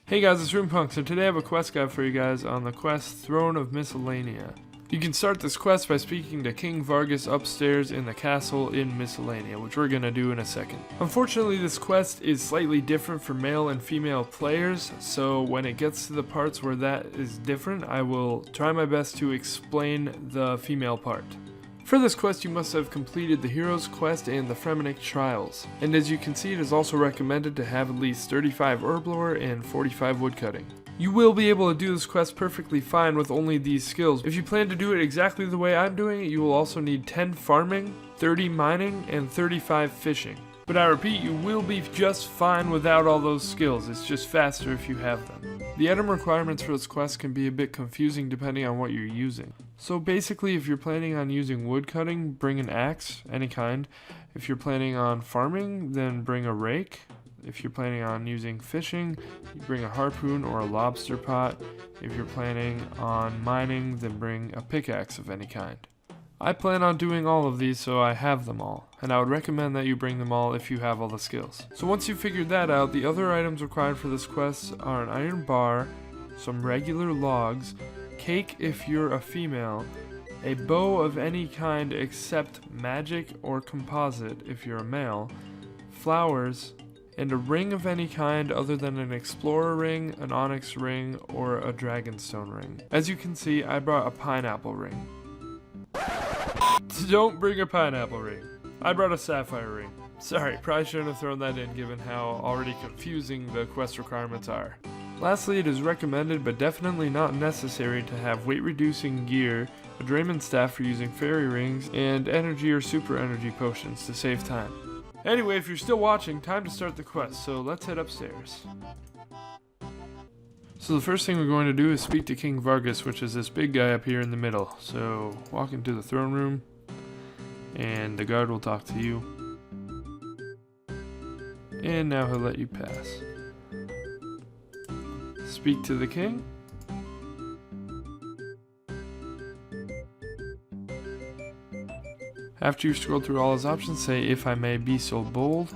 Hey guys, it's Punx, and today I have a quest guide for you guys on the quest Throne of Miscellania. You can start this quest by speaking to King Vargas upstairs in the castle in Miscellania, which we're gonna do in a second. Unfortunately, this quest is slightly different for male and female players, so when it gets to the parts where that is different, I will try my best to explain the female part. For this quest, you must have completed the Hero's Quest and the Fremennik Trials, and as you can see, it is also recommended to have at least 35 Herblore and 45 Woodcutting. You will be able to do this quest perfectly fine with only these skills. If you plan to do it exactly the way I'm doing it, you will also need 10 farming, 30 mining, and 35 fishing. But I repeat, you will be just fine without all those skills. It's just faster if you have them. The item requirements for this quest can be a bit confusing depending on what you're using. So basically, if you're planning on using woodcutting, bring an axe, any kind. If you're planning on farming, then bring a rake. If you're planning on using fishing, you bring a harpoon or a lobster pot. If you're planning on mining, then bring a pickaxe of any kind. I plan on doing all of these, so I have them all, and I would recommend that you bring them all if you have all the skills. So once you've figured that out, the other items required for this quest are an iron bar, some regular logs, cake if you're a female, a bow of any kind except magic or composite if you're a male, flowers, and a ring of any kind other than an explorer ring, an onyx ring, or a dragonstone ring. As you can see, I brought a pineapple ring. Don't bring a pineapple ring. I brought a sapphire ring. Sorry, probably shouldn't have thrown that in given how already confusing the quest requirements are. Lastly, it is recommended but definitely not necessary to have weight reducing gear, a Dramen staff for using fairy rings, and energy or super energy potions to save time. Anyway, if you're still watching, time to start the quest, so let's head upstairs. So the first thing we're going to do is speak to King Vargas, which is this big guy up here in the middle. So walk into the throne room, and the guard will talk to you. And now he'll let you pass. Speak to the king. After you've scrolled through all his options, say, "If I may be so bold."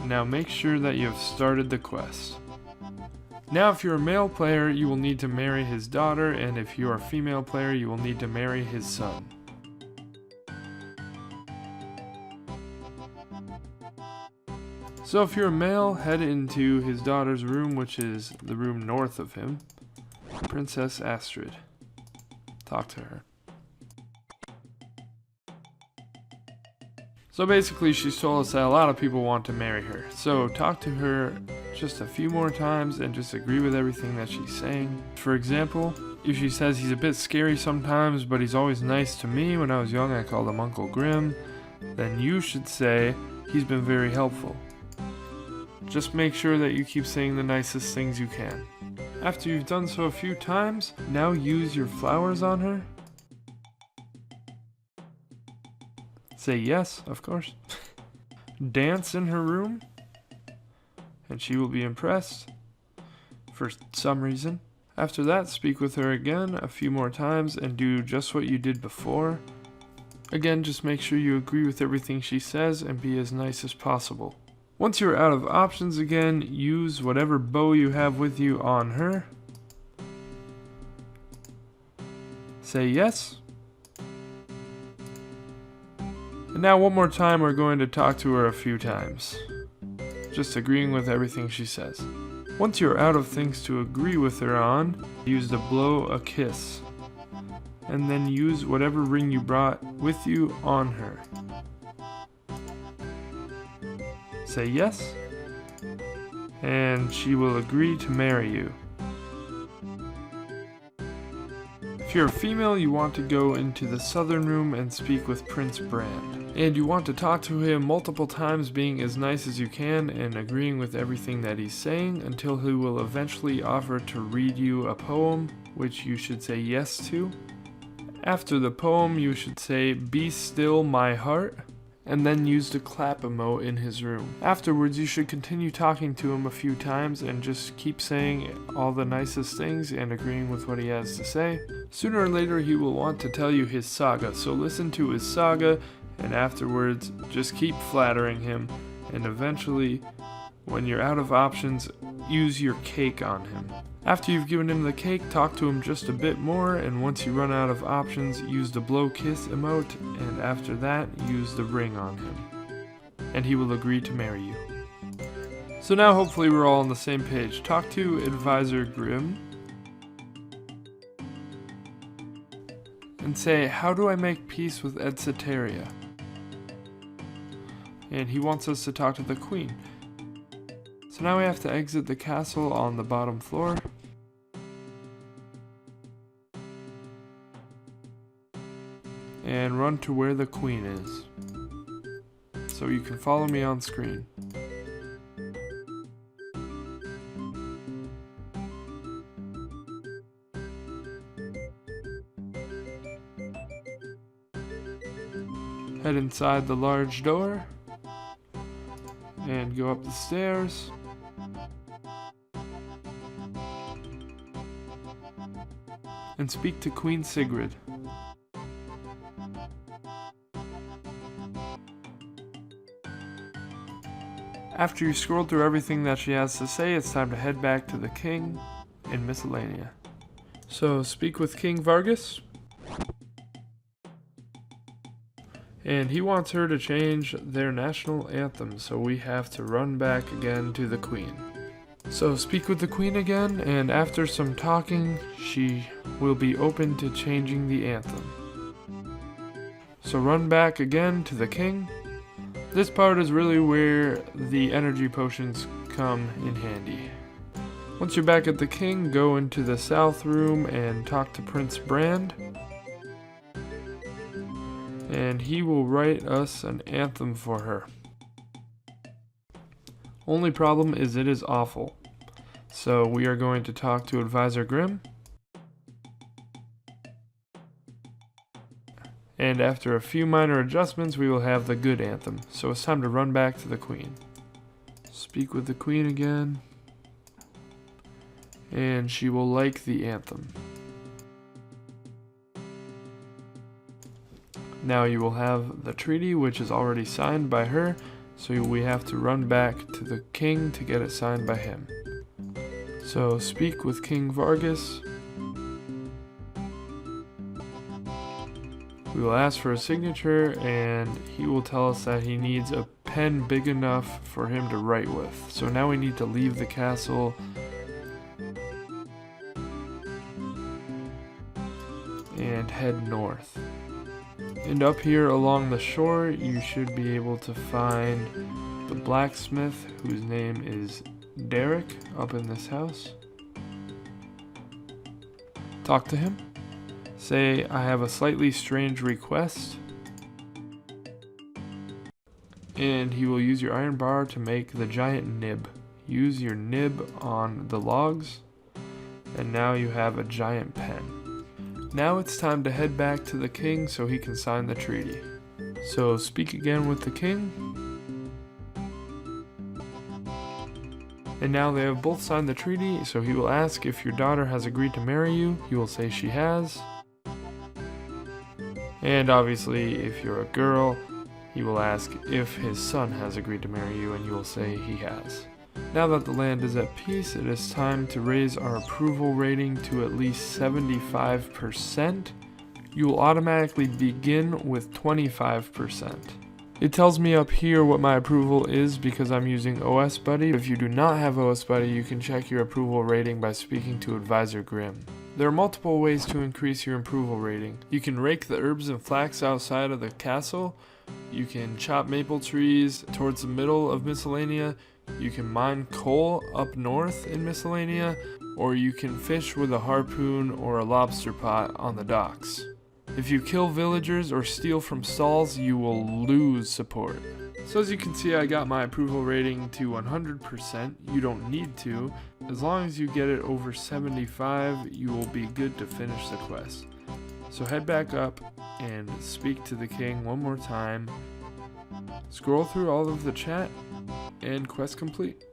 Now make sure that you have started the quest. Now if you're a male player, you will need to marry his daughter, and if you're a female player, you will need to marry his son. So if you're a male, head into his daughter's room, which is the room north of him. Princess Astrid. Talk to her. So basically, she's told us that a lot of people want to marry her. So talk to her just a few more times and just agree with everything that she's saying. For example, if she says he's a bit scary sometimes, but he's always nice to me. When I was young, I called him Uncle Grim. Then you should say he's been very helpful. Just make sure that you keep saying the nicest things you can. After you've done so a few times, now use your flowers on her. Say yes, of course. Dance in her room, and she will be impressed for some reason. After that, speak with her again a few more times and do just what you did before. Again, just make sure you agree with everything she says and be as nice as possible. Once you're out of options again, use whatever bow you have with you on her. Say yes. And now one more time, we're going to talk to her a few times, just agreeing with everything she says. Once you're out of things to agree with her on, use the blow a kiss, and then use whatever ring you brought with you on her. Say yes, and she will agree to marry you. If you're a female, you want to go into the southern room and speak with Prince Brand. And you want to talk to him multiple times, being as nice as you can and agreeing with everything that he's saying until he will eventually offer to read you a poem, which you should say yes to. After the poem, you should say, "Be still, my heart," and then use the clap emote in his room. Afterwards, you should continue talking to him a few times and just keep saying all the nicest things and agreeing with what he has to say. Sooner or later, he will want to tell you his saga, so listen to his saga, and afterwards, just keep flattering him and eventually, when you're out of options, use your cake on him. After you've given him the cake, talk to him just a bit more, and once you run out of options, use the blow kiss emote, and after that, use the ring on him. And he will agree to marry you. So now hopefully we're all on the same page. Talk to Advisor Grimm and say, how do I make peace with Edcetaria? And he wants us to talk to the queen. So now we have to exit the castle on the bottom floor. And run to where the queen is. So you can follow me on screen. Head inside the large door and go up the stairs. And speak to Queen Sigrid. After you scroll through everything that she has to say, it's time to head back to the king in Miscellania. So speak with King Vargas. And he wants her to change their national anthem, so we have to run back again to the queen. So speak with the queen again, and after some talking, she will be open to changing the anthem. So run back again to the king. This part is really where the energy potions come in handy. Once you're back at the king, go into the south room and talk to Prince Brand. And he will write us an anthem for her. Only problem is it is awful. So we are going to talk to Advisor Grimm. And after a few minor adjustments, we will have the good anthem. So it's time to run back to the queen. Speak with the queen again. And she will like the anthem. Now you will have the treaty, which is already signed by her, so we have to run back to the king to get it signed by him. So speak with King Vargas. We will ask for a signature, and he will tell us that he needs a pen big enough for him to write with. So now we need to leave the castle and head north. And up here along the shore, you should be able to find the blacksmith, whose name is Derek, up in this house. Talk to him. Say, I have a slightly strange request. And he will use your iron bar to make the giant nib. Use your nib on the logs, and now you have a giant pen. Now it's time to head back to the king so he can sign the treaty. So speak again with the king. And now they have both signed the treaty, so he will ask if your daughter has agreed to marry you. You will say she has. And obviously, if you're a girl, he will ask if his son has agreed to marry you, and you will say he has. Now that the land is at peace, it is time to raise our approval rating to at least 75%. You will automatically begin with 25%. It tells me up here what my approval is because I'm using OS Buddy. If you do not have OS Buddy, you can check your approval rating by speaking to Advisor Grimm. There are multiple ways to increase your approval rating. You can rake the herbs and flax outside of the castle. You can chop maple trees towards the middle of Miscellania. You can mine coal up north in Miscellania, or you can fish with a harpoon or a lobster pot on the docks. If you kill villagers or steal from stalls, you will lose support. So as you can see, I got my approval rating to 100%. You don't need to. As long as you get it over 75, you will be good to finish the quest. So head back up and speak to the king one more time. Scroll through all of the chat, and quest complete.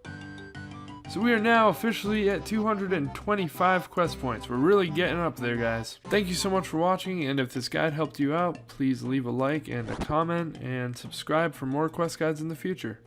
So we are now officially at 225 quest points. We're really getting up there, guys. Thank you so much for watching, and if this guide helped you out, please leave a like and a comment, and subscribe for more quest guides in the future.